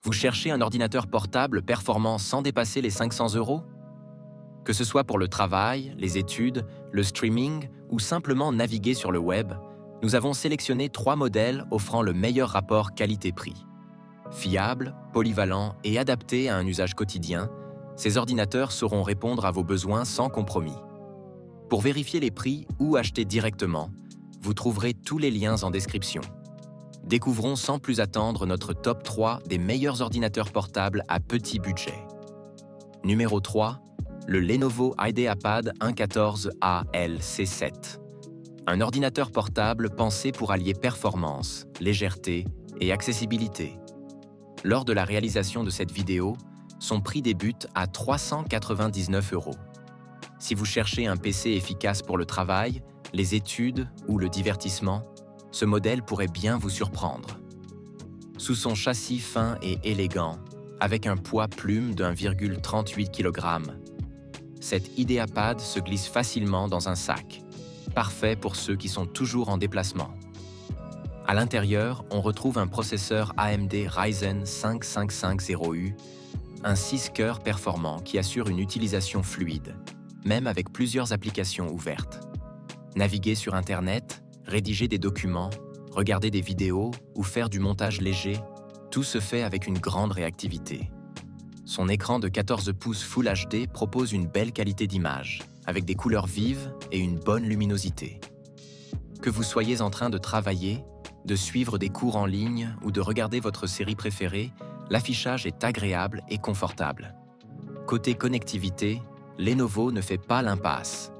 Vous cherchez un ordinateur portable performant sans dépasser les 500 €? Que ce soit pour le travail, les études, le streaming ou simplement naviguer sur le web, nous avons sélectionné 3 modèles offrant le meilleur rapport qualité-prix. Fiables, polyvalents et adaptés à un usage quotidien, ces ordinateurs sauront répondre à vos besoins sans compromis. Pour vérifier les prix ou acheter directement, vous trouverez tous les liens en description. Découvrons sans plus attendre notre top 3 des meilleurs ordinateurs portables à petit budget. Numéro 3, le Lenovo IdeaPad 114AL-C7. Un ordinateur portable pensé pour allier performance, légèreté et accessibilité. Lors de la réalisation de cette vidéo, son prix débute à 399 €. Si vous cherchez un PC efficace pour le travail, les études ou le divertissement, ce modèle pourrait bien vous surprendre. Sous son châssis fin et élégant, avec un poids plume de 1,38 kg, cet IdeaPad se glisse facilement dans un sac, parfait pour ceux qui sont toujours en déplacement. À l'intérieur, on retrouve un processeur AMD Ryzen 5 550U, un 6 cœurs performant qui assure une utilisation fluide, même avec plusieurs applications ouvertes. Naviguer sur Internet, rédiger des documents, regarder des vidéos ou faire du montage léger, tout se fait avec une grande réactivité. Son écran de 14 pouces Full HD propose une belle qualité d'image, avec des couleurs vives et une bonne luminosité. Que vous soyez en train de travailler, de suivre des cours en ligne ou de regarder votre série préférée, l'affichage est agréable et confortable. Côté connectivité, Lenovo ne fait pas l'impasse.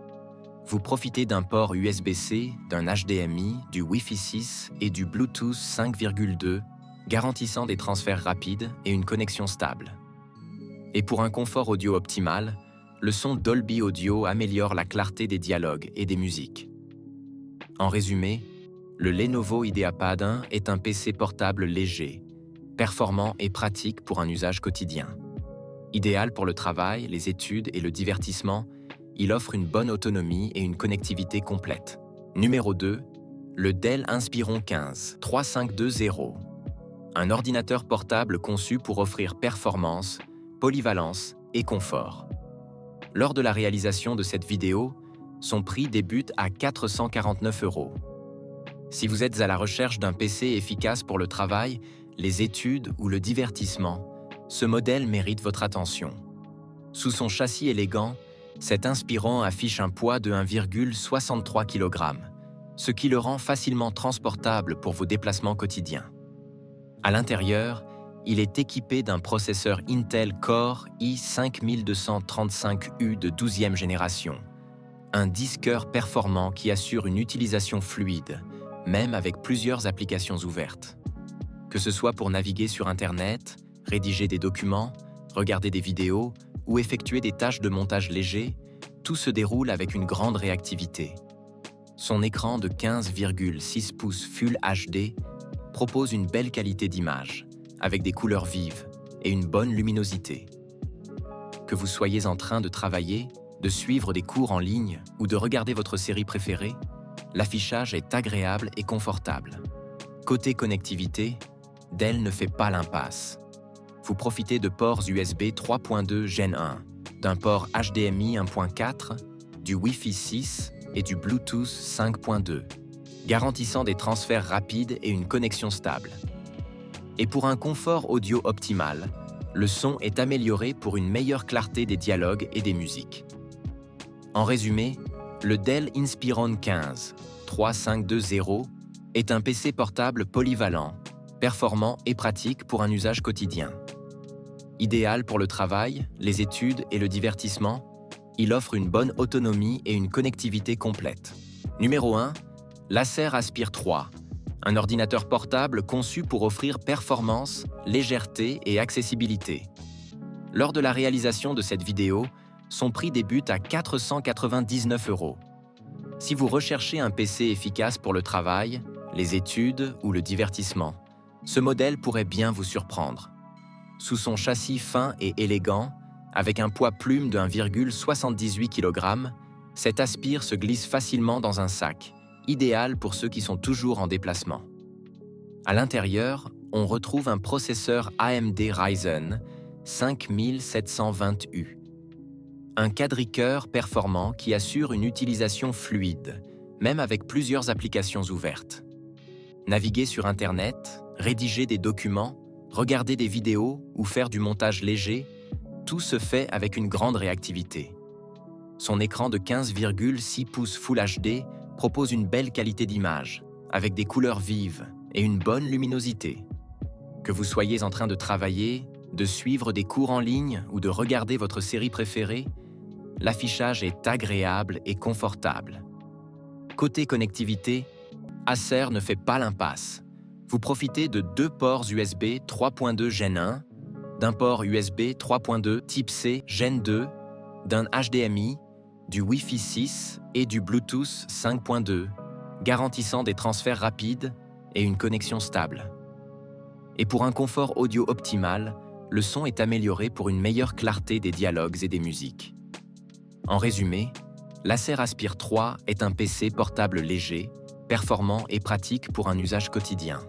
Vous profitez d'un port USB-C, d'un HDMI, du Wi-Fi 6 et du Bluetooth 5,2, garantissant des transferts rapides et une connexion stable. Et pour un confort audio optimal, le son Dolby Audio améliore la clarté des dialogues et des musiques. En résumé, le Lenovo IdeaPad 1 est un PC portable léger, performant et pratique pour un usage quotidien. Idéal pour le travail, les études et le divertissement, il offre une bonne autonomie et une connectivité complète. Numéro 2, le Dell Inspiron 15 3520. Un ordinateur portable conçu pour offrir performance, polyvalence et confort. Lors de la réalisation de cette vidéo, son prix débute à 449 €. Si vous êtes à la recherche d'un PC efficace pour le travail, les études ou le divertissement, ce modèle mérite votre attention. Sous son châssis élégant, cet Inspiron affiche un poids de 1,63 kg, ce qui le rend facilement transportable pour vos déplacements quotidiens. À l'intérieur, il est équipé d'un processeur Intel Core i5235U de 12e génération, un 10 cœurs performant qui assure une utilisation fluide, même avec plusieurs applications ouvertes. Que ce soit pour naviguer sur Internet, rédiger des documents, regarder des vidéos ou effectuer des tâches de montage léger, tout se déroule avec une grande réactivité. Son écran de 15,6 pouces Full HD propose une belle qualité d'image, avec des couleurs vives et une bonne luminosité. Que vous soyez en train de travailler, de suivre des cours en ligne ou de regarder votre série préférée, l'affichage est agréable et confortable. Côté connectivité, Dell ne fait pas l'impasse. Vous profitez de ports USB 3.2 Gen 1, d'un port HDMI 1.4, du Wi-Fi 6 et du Bluetooth 5.2, garantissant des transferts rapides et une connexion stable. Et pour un confort audio optimal, le son est amélioré pour une meilleure clarté des dialogues et des musiques. En résumé, le Dell Inspiron 15 3520 est un PC portable polyvalent, performant et pratique pour un usage quotidien. Idéal pour le travail, les études et le divertissement, il offre une bonne autonomie et une connectivité complète. Numéro 1, l'Acer Aspire 3, un ordinateur portable conçu pour offrir performance, légèreté et accessibilité. Lors de la réalisation de cette vidéo, son prix débute à 499 €. Si vous recherchez un PC efficace pour le travail, les études ou le divertissement, ce modèle pourrait bien vous surprendre. Sous son châssis fin et élégant, avec un poids plume de 1,78 kg, cet Aspire se glisse facilement dans un sac, idéal pour ceux qui sont toujours en déplacement. À l'intérieur, on retrouve un processeur AMD Ryzen 5720U. Un quadricœur performant qui assure une utilisation fluide, même avec plusieurs applications ouvertes. Naviguer sur Internet, rédiger des documents, regarder des vidéos ou faire du montage léger, tout se fait avec une grande réactivité. Son écran de 15,6 pouces Full HD propose une belle qualité d'image, avec des couleurs vives et une bonne luminosité. Que vous soyez en train de travailler, de suivre des cours en ligne ou de regarder votre série préférée, l'affichage est agréable et confortable. Côté connectivité, Acer ne fait pas l'impasse. Vous profitez de 2 ports USB 3.2 Gen 1, d'un port USB 3.2 Type C Gen 2, d'un HDMI, du Wi-Fi 6 et du Bluetooth 5.2, garantissant des transferts rapides et une connexion stable. Et pour un confort audio optimal, le son est amélioré pour une meilleure clarté des dialogues et des musiques. En résumé, l'Acer Aspire 3 est un PC portable léger, performant et pratique pour un usage quotidien.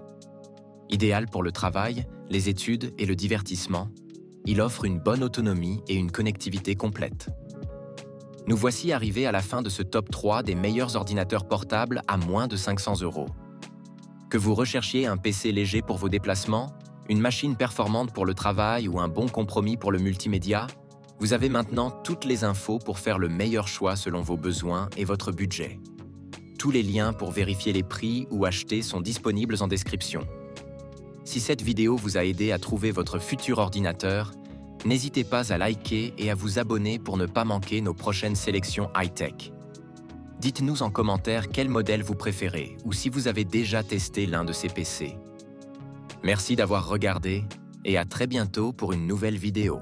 Idéal pour le travail, les études et le divertissement, il offre une bonne autonomie et une connectivité complète. Nous voici arrivés à la fin de ce top 3 des meilleurs ordinateurs portables à moins de 500 €. Que vous recherchiez un PC léger pour vos déplacements, une machine performante pour le travail ou un bon compromis pour le multimédia, vous avez maintenant toutes les infos pour faire le meilleur choix selon vos besoins et votre budget. Tous les liens pour vérifier les prix ou acheter sont disponibles en description. Si cette vidéo vous a aidé à trouver votre futur ordinateur, n'hésitez pas à liker et à vous abonner pour ne pas manquer nos prochaines sélections high-tech. Dites-nous en commentaire quel modèle vous préférez ou si vous avez déjà testé l'un de ces PC. Merci d'avoir regardé et à très bientôt pour une nouvelle vidéo.